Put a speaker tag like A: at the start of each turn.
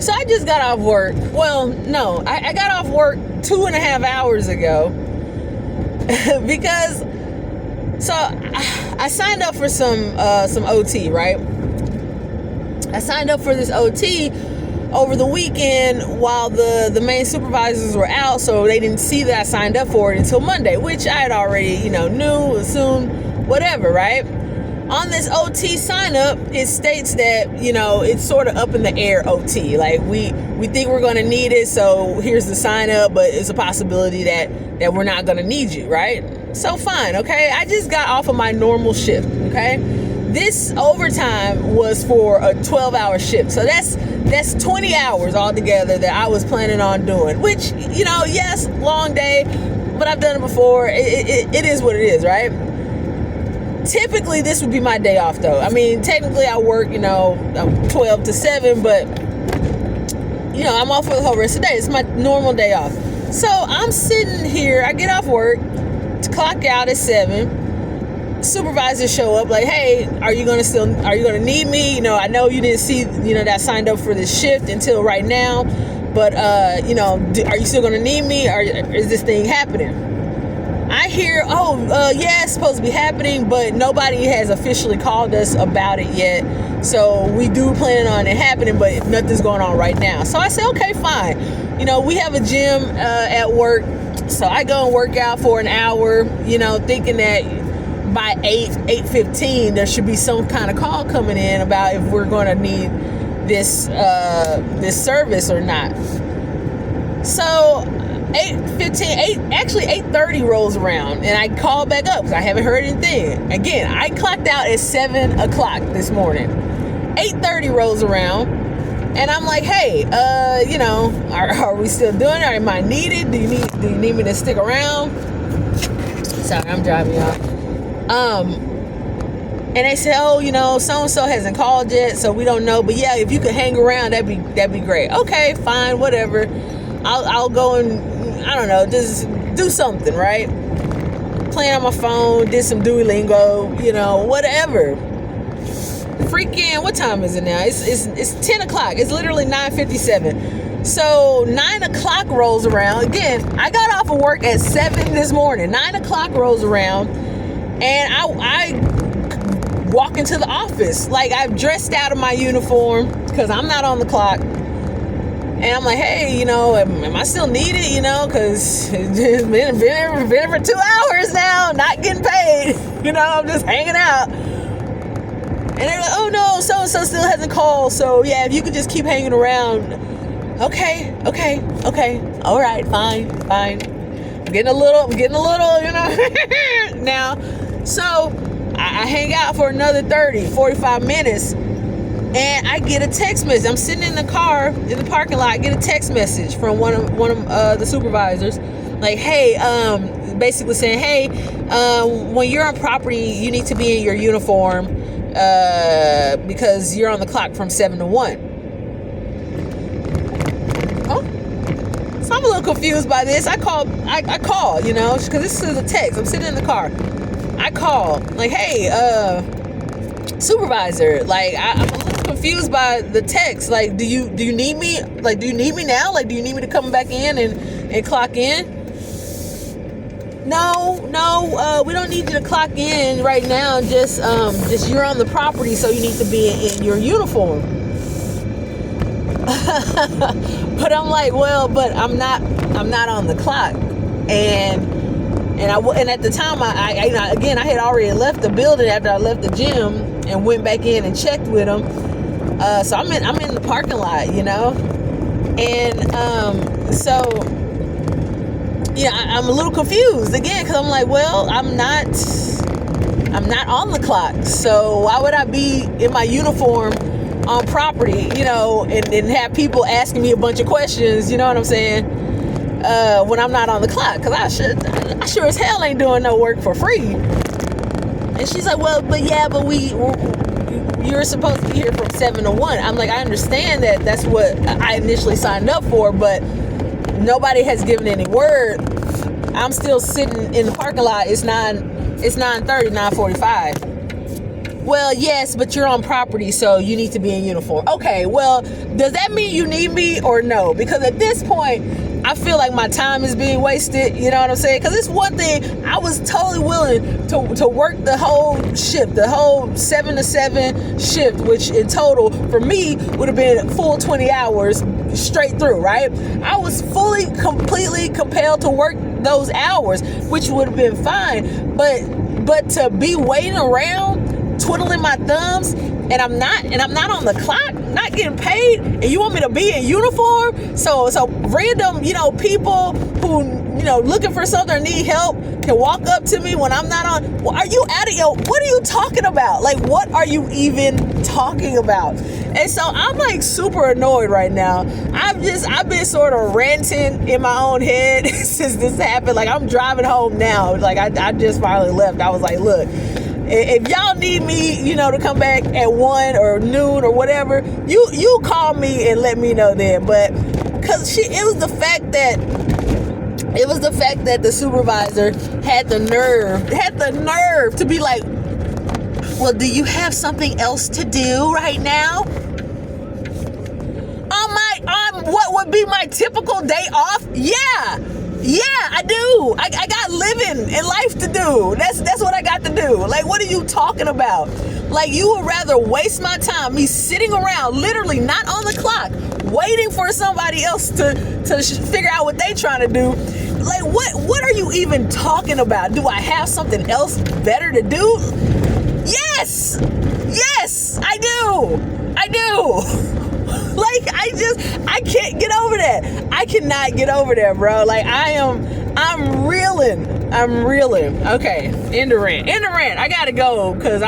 A: So I just got off work. Well, no, I got off work 2.5 hours ago because so I signed up for some OT, right? I signed up for this OT over the weekend while the main supervisors were out, so they didn't see that I signed up for it until Monday, which I had already, knew, assumed, whatever, right? On this OT sign up, it states that, it's sort of up in the air OT. Like we think we're going to need it, so here's the sign up, but it's a possibility that we're not going to need you, right? So fine, okay? I just got off of my normal shift, okay? This overtime was for a 12-hour shift. So that's 20 hours altogether that I was planning on doing, which, yes, long day, but I've done it before. It is what it is, right? Typically, this would be my day off, though. I mean, technically, I work, 12 to 7, but, I'm off for the whole rest of the day. It's my normal day off. So I'm sitting here. I get off work to clock out at 7. Supervisors show up like, hey, are you going to need me? I know you didn't see, that I signed up for this shift until right now, but, are you still going to need me? Or is this thing happening? I hear, yeah, it's supposed to be happening, but nobody has officially called us about it yet. So we do plan on it happening, but nothing's going on right now. So I said, okay, fine. We have a gym at work. So I go and work out for an hour, thinking that by 8:15 there should be some kind of call coming in about if we're going to need this service or not. So 8:30 rolls around and I call back up because I haven't heard anything. Again, I clocked out at 7 o'clock this morning. 8:30 rolls around and I'm like, hey, are we still doing it? Am I needed? Do you need me to stick around? Sorry, I'm driving y'all. And they said, so-and-so hasn't called yet, so we don't know. But yeah, if you could hang around, that'd be great. Okay, fine, whatever. I'll go and, I don't know, just do something, right? Playing on my phone, did some Duolingo, whatever. Freaking, what time is it now? It's 10 o'clock. It's literally 9:57. So 9 o'clock rolls around. Again, I got off of work at 7 this morning. 9 o'clock rolls around, and I walk into the office. Like, I've dressed out of my uniform because I'm not on the clock. And I'm like, hey, am I still needed, because it's been for 2 hours now, not getting paid. I'm just hanging out. And they're like, oh, no, so-and-so still hasn't called. So, yeah, if you could just keep hanging around. Okay. All right, fine. I'm getting a little, now. So I hang out for another 45 minutes. And I get a text message. I'm sitting in the car in the parking lot. I get a text message from one of the supervisors, like, hey, basically saying, hey, when you're on property, you need to be in your uniform because you're on the clock from 7 to 1. Oh, so I'm a little confused by this. I call, because this is a text. I'm sitting in the car. I call, like, hey, supervisor, like, I'm a little confused by the text. Like, do you need me? Like, do you need me now? Like, do you need me to come back in and clock in? No, we don't need you to clock in right now. Just you're on the property, so you need to be in your uniform. But I'm like, well, but I'm not on the clock, and at the time I had already left the building after I left the gym and went back in and checked with them. So I'm in the parking lot, and so yeah, I'm a little confused again because I'm like, well, I'm not on the clock, so why would I be in my uniform on property, and have people asking me a bunch of questions, you know what I'm saying, when I'm not on the clock? Because I sure as hell ain't doing no work for free. And she's like, well, but you're supposed to be here from 7 to 1. I'm like, I understand that that's what I initially signed up for, but nobody has given any word. I'm still sitting in the parking lot. It's 9:30, 9:45. well, yes, but you're on property, so you need to be in uniform. Okay, well, does that mean you need me or no? Because at this point, I feel like my time is being wasted. You know what I'm saying? Because it's one thing, I was totally willing to work the whole shift, the whole 7 to 7 shift, which in total for me would have been full 20 hours straight through, right? I was fully, completely compelled to work those hours, which would have been fine. But to be waiting around, twiddling my thumbs, and I'm not on the clock, not getting paid, and you want me to be in uniform? So random, people who, looking for something or need help can walk up to me when I'm not on. Well, are you out of what are you talking about? Like, what are you even talking about? And so I'm like super annoyed right now. I've been sort of ranting in my own head since this happened. Like, I'm driving home now. Like, I just finally left. I was like, look, if y'all need me, to come back at 1 or noon or whatever, you call me and let me know then. But because it was the fact that the supervisor had the nerve to be like, well, do you have something else to do right now? What would be my typical day off? Yeah, I do. I got living and life to do. That's what I got to do. Like, what are you talking about? Like, you would rather waste my time, me sitting around, literally not on the clock, waiting for somebody else to figure out what they trying to do. Like, what are you even talking about? Do I have something else better to do? Yes, I do. Like, I can't get over that. I cannot get over that, bro. Like, I'm reeling. Okay, end the rant. I gotta go, because